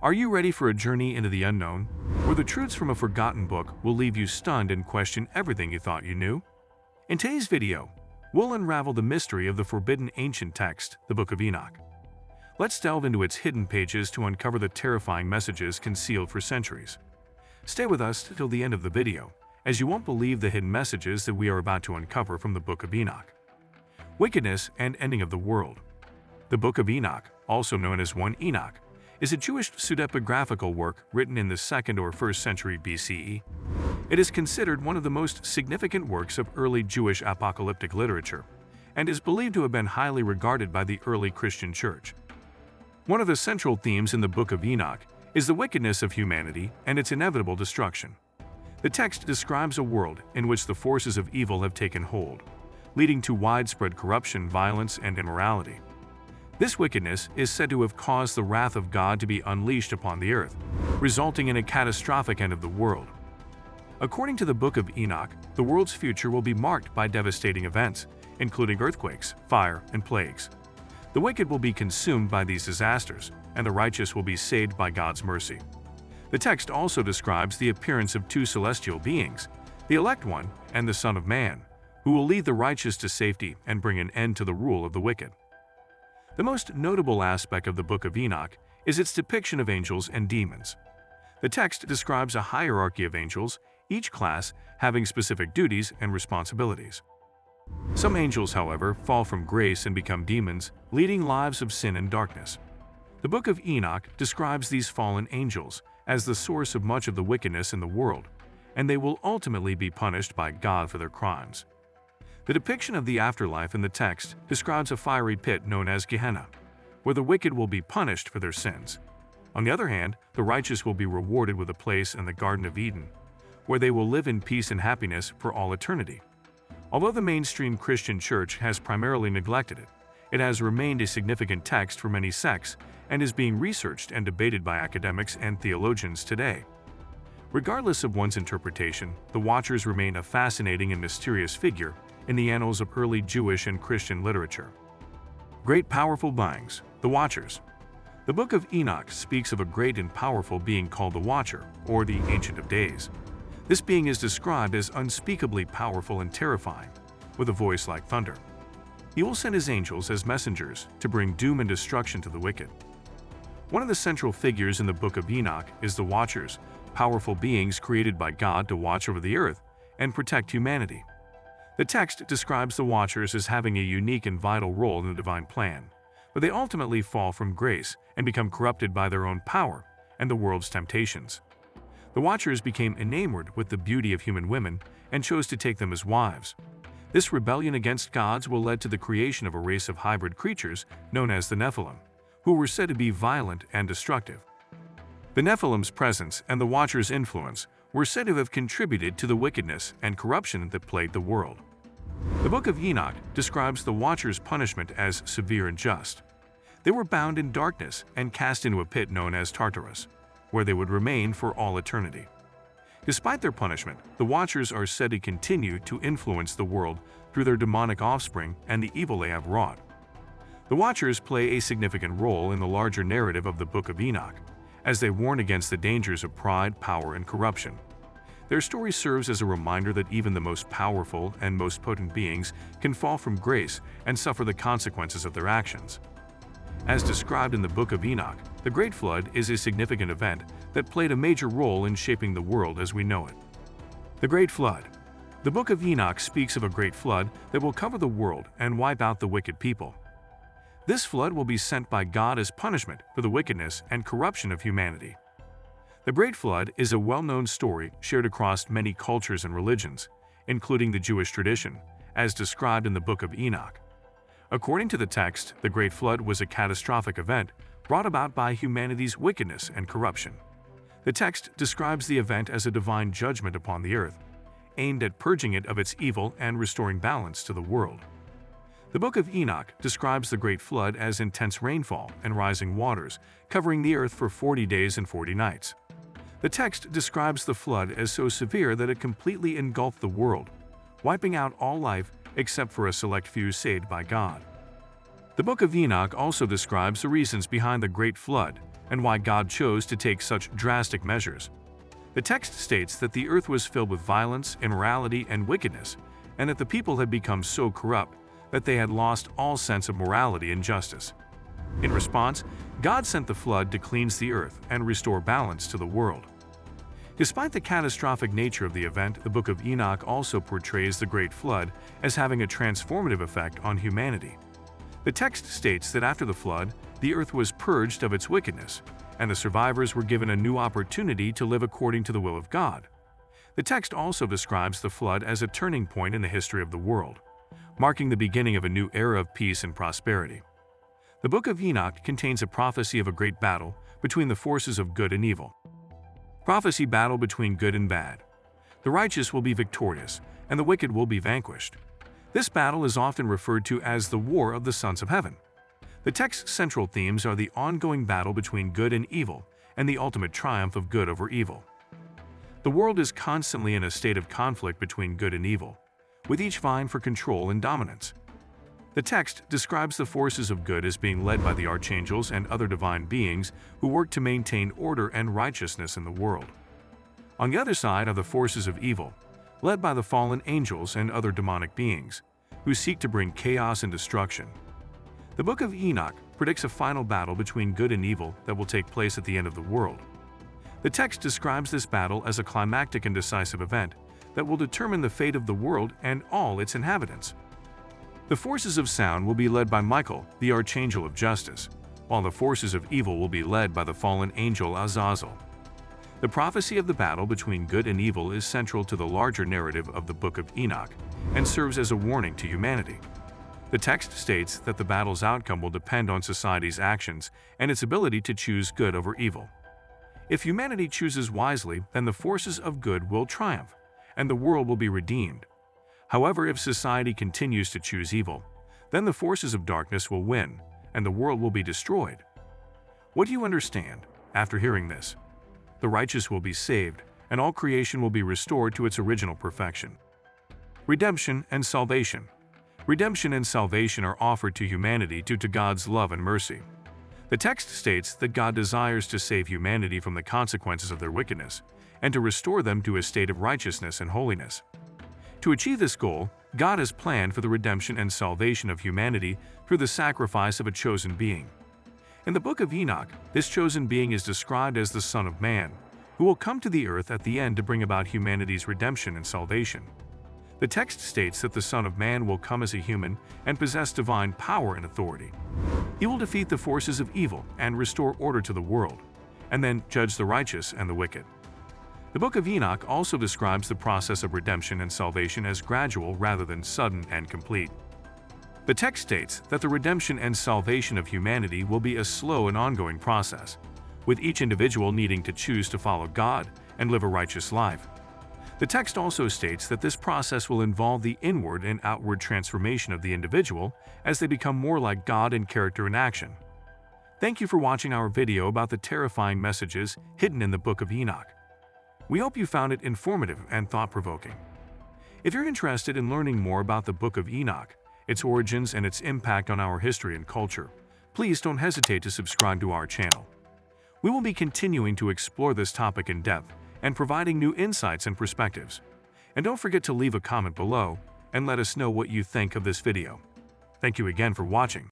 Are you ready for a journey into the unknown, where the truths from a forgotten book will leave you stunned and question everything you thought you knew? In today's video, we'll unravel the mystery of the forbidden ancient text, the Book of Enoch. Let's delve into its hidden pages to uncover the terrifying messages concealed for centuries. Stay with us till the end of the video, as you won't believe the hidden messages that we are about to uncover from the Book of Enoch. Wickedness and ending of the world. The Book of Enoch, also known as 1 Enoch, is a Jewish pseudepigraphical work written in the 2nd or 1st century BCE. It is considered one of the most significant works of early Jewish apocalyptic literature, and is believed to have been highly regarded by the early Christian Church. One of the central themes in the Book of Enoch is the wickedness of humanity and its inevitable destruction. The text describes a world in which the forces of evil have taken hold, leading to widespread corruption, violence, and immorality. This wickedness is said to have caused the wrath of God to be unleashed upon the earth, resulting in a catastrophic end of the world. According to the Book of Enoch, the world's future will be marked by devastating events, including earthquakes, fire, and plagues. The wicked will be consumed by these disasters, and the righteous will be saved by God's mercy. The text also describes the appearance of two celestial beings, the elect one and the Son of Man, who will lead the righteous to safety and bring an end to the rule of the wicked. The most notable aspect of the Book of Enoch is its depiction of angels and demons. The text describes a hierarchy of angels, each class having specific duties and responsibilities. Some angels, however, fall from grace and become demons, leading lives of sin and darkness. The Book of Enoch describes these fallen angels as the source of much of the wickedness in the world, and they will ultimately be punished by God for their crimes. The depiction of the afterlife in the text describes a fiery pit known as Gehenna, where the wicked will be punished for their sins. On the other hand, the righteous will be rewarded with a place in the Garden of Eden, where they will live in peace and happiness for all eternity. Although the mainstream Christian church has primarily neglected it, it has remained a significant text for many sects and is being researched and debated by academics and theologians today. Regardless of one's interpretation, the Watchers remain a fascinating and mysterious figure in the annals of early Jewish and Christian literature. Great powerful beings, the Watchers. The Book of Enoch speaks of a great and powerful being called the Watcher, or the Ancient of Days. This being is described as unspeakably powerful and terrifying, with a voice like thunder. He will send his angels as messengers to bring doom and destruction to the wicked. One of the central figures in the Book of Enoch is the Watchers, powerful beings created by God to watch over the earth and protect humanity. The text describes the Watchers as having a unique and vital role in the divine plan, but they ultimately fall from grace and become corrupted by their own power and the world's temptations. The Watchers became enamored with the beauty of human women and chose to take them as wives. This rebellion against God's will led to the creation of a race of hybrid creatures known as the nephilim, who were said to be violent and destructive. The nephilim's presence and the Watchers' influence were said to have contributed to the wickedness and corruption that plagued the world. The Book of Enoch describes the Watchers' punishment as severe and just. They were bound in darkness and cast into a pit known as Tartarus, where they would remain for all eternity. Despite their punishment, the Watchers are said to continue to influence the world through their demonic offspring and the evil they have wrought. The Watchers play a significant role in the larger narrative of the Book of Enoch, as they warn against the dangers of pride, power, and corruption. Their story serves as a reminder that even the most powerful and most potent beings can fall from grace and suffer the consequences of their actions. As described in the Book of Enoch, the Great Flood is a significant event that played a major role in shaping the world as we know it. The Great Flood. The Book of Enoch speaks of a great flood that will cover the world and wipe out the wicked people. This flood will be sent by God as punishment for the wickedness and corruption of humanity. The Great Flood is a well-known story shared across many cultures and religions, including the Jewish tradition, as described in the Book of Enoch. According to the text, the Great Flood was a catastrophic event brought about by humanity's wickedness and corruption. The text describes the event as a divine judgment upon the earth, aimed at purging it of its evil and restoring balance to the world. The Book of Enoch describes the Great Flood as intense rainfall and rising waters, covering the earth for 40 days and 40 nights. The text describes the flood as so severe that it completely engulfed the world, wiping out all life except for a select few saved by God. The Book of Enoch also describes the reasons behind the Great Flood, and why God chose to take such drastic measures. The text states that the earth was filled with violence, immorality, and wickedness, and that the people had become so corrupt that they had lost all sense of morality and justice. In response, God sent the flood to cleanse the earth and restore balance to the world. Despite the catastrophic nature of the event, the Book of Enoch also portrays the Great Flood as having a transformative effect on humanity. The text states that after the flood, the earth was purged of its wickedness, and the survivors were given a new opportunity to live according to the will of God. The text also describes the flood as a turning point in the history of the world, marking the beginning of a new era of peace and prosperity. The Book of Enoch contains a prophecy of a great battle between the forces of good and evil. Prophecy: battle between good and bad. The righteous will be victorious, and the wicked will be vanquished. This battle is often referred to as the War of the Sons of Heaven. The text's central themes are the ongoing battle between good and evil, and the ultimate triumph of good over evil. The world is constantly in a state of conflict between good and evil, with each vying for control and dominance. The text describes the forces of good as being led by the archangels and other divine beings who work to maintain order and righteousness in the world. On the other side are the forces of evil, led by the fallen angels and other demonic beings, who seek to bring chaos and destruction. The Book of Enoch predicts a final battle between good and evil that will take place at the end of the world. The text describes this battle as a climactic and decisive event that will determine the fate of the world and all its inhabitants. The forces of sound will be led by Michael, the Archangel of Justice, while the forces of evil will be led by the fallen angel Azazel. The prophecy of the battle between good and evil is central to the larger narrative of the Book of Enoch and serves as a warning to humanity. The text states that the battle's outcome will depend on society's actions and its ability to choose good over evil. If humanity chooses wisely, then the forces of good will triumph, and the world will be redeemed. However, if society continues to choose evil, then the forces of darkness will win, and the world will be destroyed. What do you understand after hearing this? The righteous will be saved, and all creation will be restored to its original perfection. Redemption and salvation. Redemption and salvation are offered to humanity due to God's love and mercy. The text states that God desires to save humanity from the consequences of their wickedness and to restore them to a state of righteousness and holiness. To achieve this goal, God has planned for the redemption and salvation of humanity through the sacrifice of a chosen being. In the Book of Enoch, this chosen being is described as the Son of Man, who will come to the earth at the end to bring about humanity's redemption and salvation. The text states that the Son of Man will come as a human and possess divine power and authority. He will defeat the forces of evil and restore order to the world, and then judge the righteous and the wicked. The Book of Enoch also describes the process of redemption and salvation as gradual rather than sudden and complete. The text states that the redemption and salvation of humanity will be a slow and ongoing process, with each individual needing to choose to follow God and live a righteous life. The text also states that this process will involve the inward and outward transformation of the individual as they become more like God in character and action. Thank you for watching our video about the terrifying messages hidden in the Book of Enoch. We hope you found it informative and thought-provoking. If you're interested in learning more about the Book of Enoch, its origins and its impact on our history and culture, please don't hesitate to subscribe to our channel. We will be continuing to explore this topic in depth and providing new insights and perspectives. And don't forget to leave a comment below and let us know what you think of this video. Thank you again for watching.